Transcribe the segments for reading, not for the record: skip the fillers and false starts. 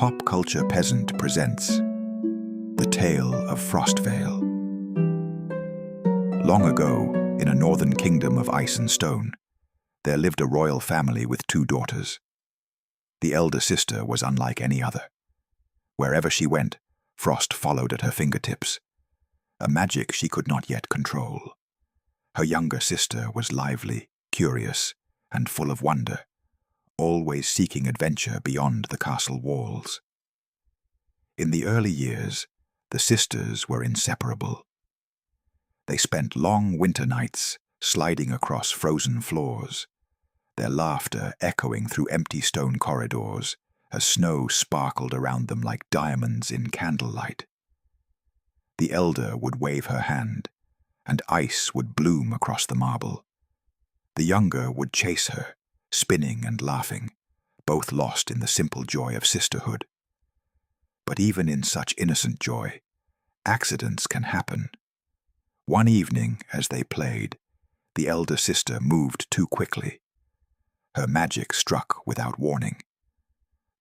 Pop Culture Peasant presents The Tale of Frostvale. Long ago, in a northern kingdom of ice and stone, there lived a royal family with 2 daughters. The elder sister was unlike any other. Wherever she went, frost followed at her fingertips, a magic she could not yet control. Her younger sister was lively, curious, and full of wonder, always seeking adventure beyond the castle walls. In the early years, the sisters were inseparable. They spent long winter nights sliding across frozen floors, their laughter echoing through empty stone corridors as snow sparkled around them like diamonds in candlelight. The elder would wave her hand, and ice would bloom across the marble. The younger would chase her, spinning and laughing, both lost in the simple joy of sisterhood. But even in such innocent joy, accidents can happen. One evening, as they played, the elder sister moved too quickly. Her magic struck without warning.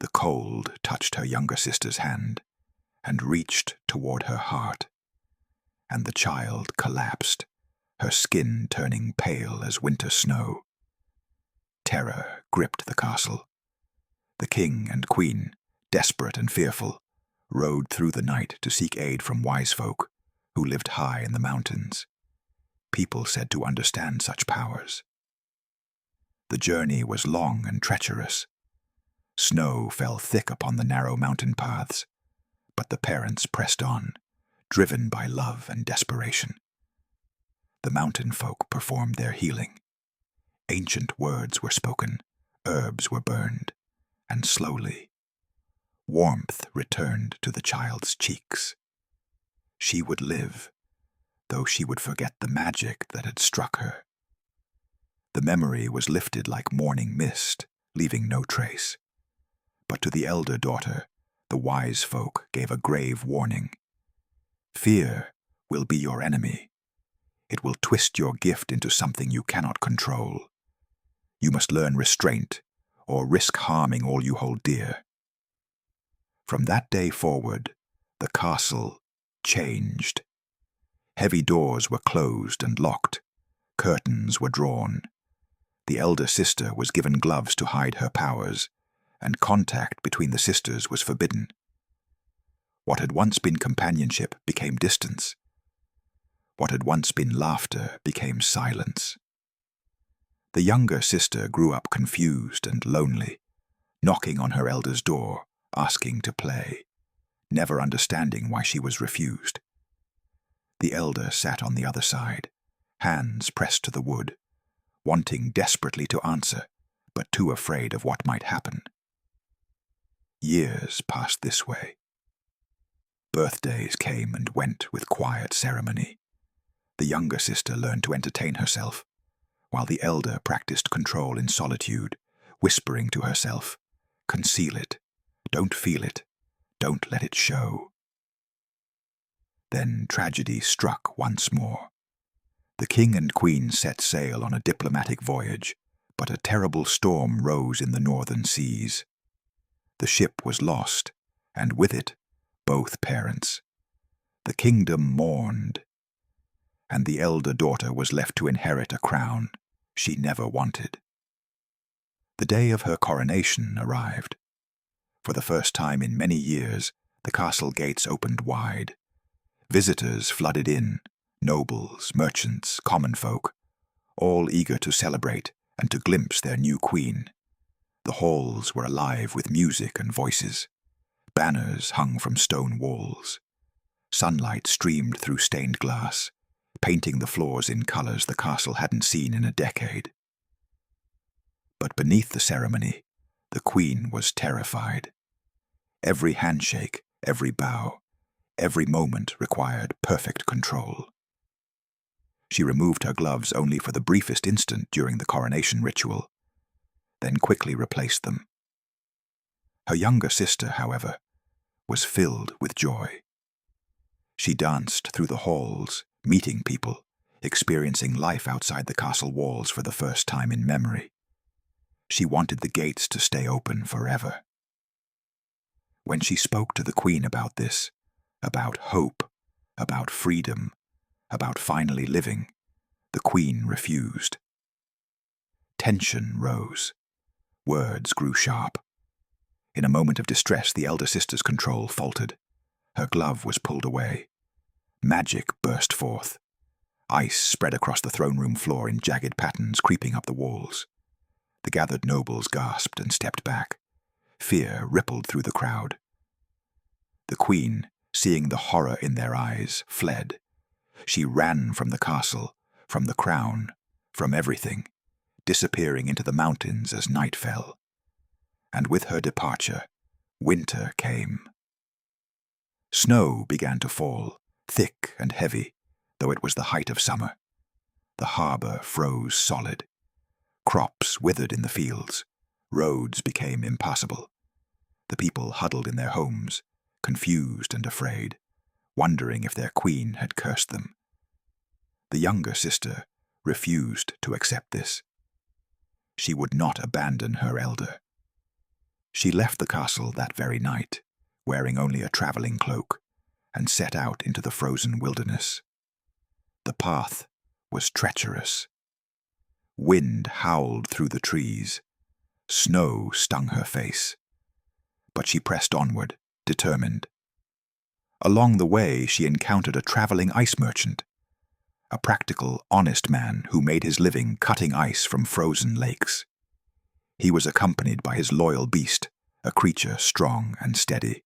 The cold touched her younger sister's hand and reached toward her heart, and the child collapsed, her skin turning pale as winter snow. Terror gripped the castle. The king and queen, desperate and fearful, rode through the night to seek aid from wise folk who lived high in the mountains, people said to understand such powers. The journey was long and treacherous. Snow fell thick upon the narrow mountain paths, but the parents pressed on, driven by love and desperation. The mountain folk performed their healing. Ancient words were spoken, herbs were burned, and slowly, warmth returned to the child's cheeks. She would live, though she would forget the magic that had struck her. The memory was lifted like morning mist, leaving no trace. But to the elder daughter, the wise folk gave a grave warning. Fear will be your enemy. It will twist your gift into something you cannot control. You must learn restraint, or risk harming all you hold dear. From that day forward, the castle changed. Heavy doors were closed and locked. Curtains were drawn. The elder sister was given gloves to hide her powers, and contact between the sisters was forbidden. What had once been companionship became distance. What had once been laughter became silence. The younger sister grew up confused and lonely, knocking on her elder's door, asking to play, never understanding why she was refused. The elder sat on the other side, hands pressed to the wood, wanting desperately to answer, but too afraid of what might happen. Years passed this way. Birthdays came and went with quiet ceremony. The younger sister learned to entertain herself, while the elder practiced control in solitude, whispering to herself, "Conceal it, don't feel it, don't let it show." Then tragedy struck once more. The king and queen set sail on a diplomatic voyage, but a terrible storm rose in the northern seas. The ship was lost, and with it, both parents. The kingdom mourned, and the elder daughter was left to inherit a crown she never wanted. The day of her coronation arrived. For the first time in many years, the castle gates opened wide. Visitors flooded in, nobles, merchants, common folk, all eager to celebrate and to glimpse their new queen. The halls were alive with music and voices. Banners hung from stone walls. Sunlight streamed through stained glass, painting the floors in colors the castle hadn't seen in a decade. But beneath the ceremony, the queen was terrified. Every handshake, every bow, every moment required perfect control. She removed her gloves only for the briefest instant during the coronation ritual, then quickly replaced them. Her younger sister, however, was filled with joy. She danced through the halls, meeting people, experiencing life outside the castle walls for the first time in memory. She wanted the gates to stay open forever. When she spoke to the queen about this, about hope, about freedom, about finally living, the queen refused. Tension rose. Words grew sharp. In a moment of distress, the elder sister's control faltered. Her glove was pulled away. Magic burst forth. Ice spread across the throne room floor in jagged patterns creeping up the walls. The gathered nobles gasped and stepped back. Fear rippled through the crowd. The queen, seeing the horror in their eyes, fled. She ran from the castle, from the crown, from everything, disappearing into the mountains as night fell. And with her departure, winter came. Snow began to fall, thick and heavy, though it was the height of summer. The harbor froze solid. Crops withered in the fields. Roads became impassable. The people huddled in their homes, confused and afraid, wondering if their queen had cursed them. The younger sister refused to accept this. She would not abandon her elder. She left the castle that very night, wearing only a traveling cloak, and set out into the frozen wilderness. The path was treacherous. Wind howled through the trees. Snow stung her face. But she pressed onward, determined. Along the way, she encountered a traveling ice merchant, a practical, honest man who made his living cutting ice from frozen lakes. He was accompanied by his loyal beast, a creature strong and steady.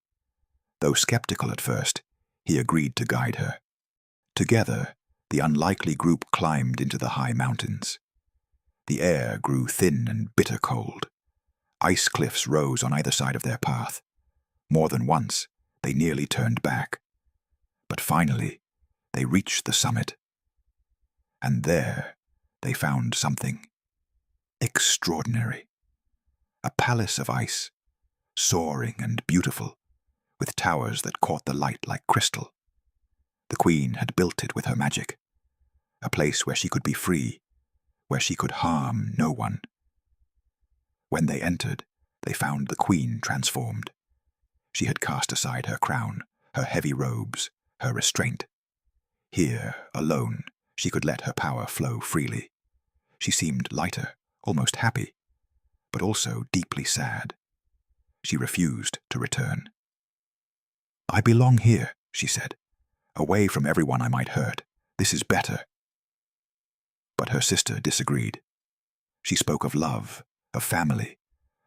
Though skeptical at first, he agreed to guide her. Together, the unlikely group climbed into the high mountains. The air grew thin and bitter cold. Ice cliffs rose on either side of their path. More than once, they nearly turned back. But finally, they reached the summit. And there, they found something extraordinary. A palace of ice, soaring and beautiful, with towers that caught the light like crystal. The queen had built it with her magic, a place where she could be free, where she could harm no one. When they entered, they found the queen transformed. She had cast aside her crown, her heavy robes, her restraint. Here, alone, she could let her power flow freely. She seemed lighter, almost happy, but also deeply sad. She refused to return. "I belong here," she said, "away from everyone I might hurt. This is better." But her sister disagreed. She spoke of love, of family,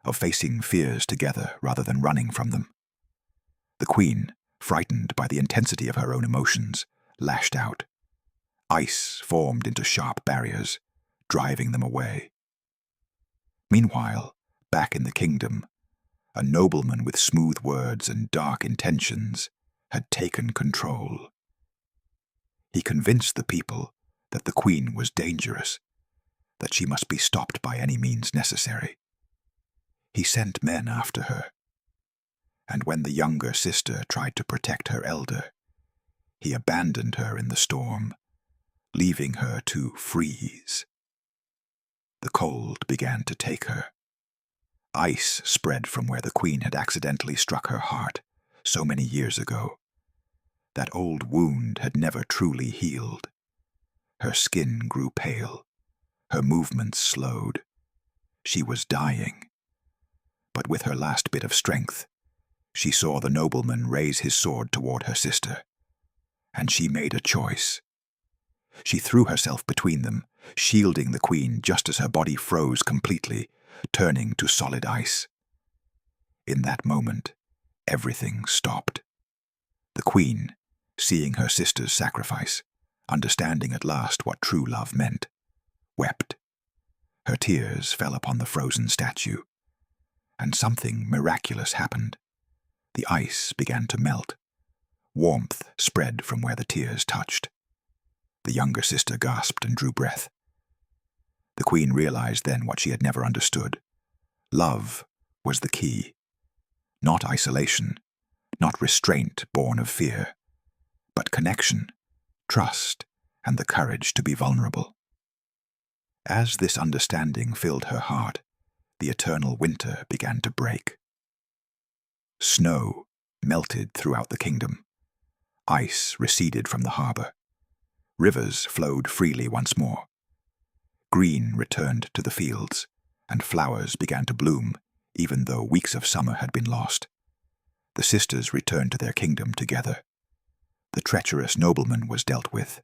of facing fears together rather than running from them. The queen, frightened by the intensity of her own emotions, lashed out. Ice formed into sharp barriers, driving them away. Meanwhile, back in the kingdom, a nobleman with smooth words and dark intentions had taken control. He convinced the people that the queen was dangerous, that she must be stopped by any means necessary. He sent men after her, and when the younger sister tried to protect her elder, he abandoned her in the storm, leaving her to freeze. The cold began to take her. Ice spread from where the queen had accidentally struck her heart so many years ago. That old wound had never truly healed. Her skin grew pale. Her movements slowed. She was dying. But with her last bit of strength, she saw the nobleman raise his sword toward her sister, and she made a choice. She threw herself between them, shielding the queen just as her body froze completely, turning to solid ice. In that moment, everything stopped. The queen, seeing her sister's sacrifice, understanding at last what true love meant, wept. Her tears fell upon the frozen statue, and something miraculous happened. The ice began to melt. Warmth spread from where the tears touched. The younger sister gasped and drew breath. The queen realized then what she had never understood. Love was the key. Not isolation, not restraint born of fear, but connection, trust, and the courage to be vulnerable. As this understanding filled her heart, the eternal winter began to break. Snow melted throughout the kingdom. Ice receded from the harbor. Rivers flowed freely once more. Green returned to the fields, and flowers began to bloom, even though weeks of summer had been lost. The sisters returned to their kingdom together. The treacherous nobleman was dealt with.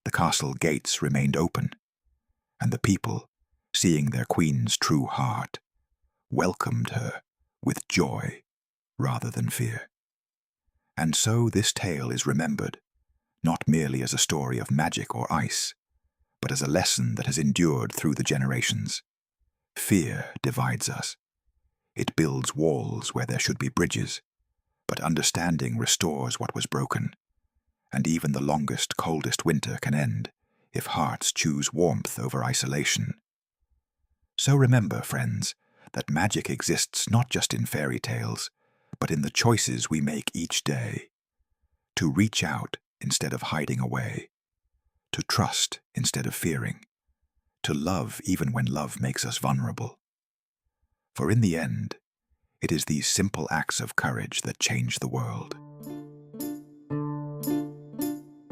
The castle gates remained open, and the people, seeing their queen's true heart, welcomed her with joy rather than fear. And so this tale is remembered, not merely as a story of magic or ice, but as a lesson that has endured through the generations. Fear divides us. It builds walls where there should be bridges, but understanding restores what was broken. And even the longest, coldest winter can end if hearts choose warmth over isolation. So remember, friends, that magic exists not just in fairy tales, but in the choices we make each day. To reach out instead of hiding away. To trust instead of fearing. To love even when love makes us vulnerable. For in the end, it is these simple acts of courage that change the world.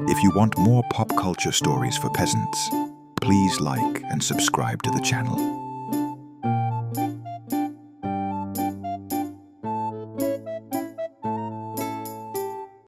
If you want more pop culture stories for peasants, please like and subscribe to the channel.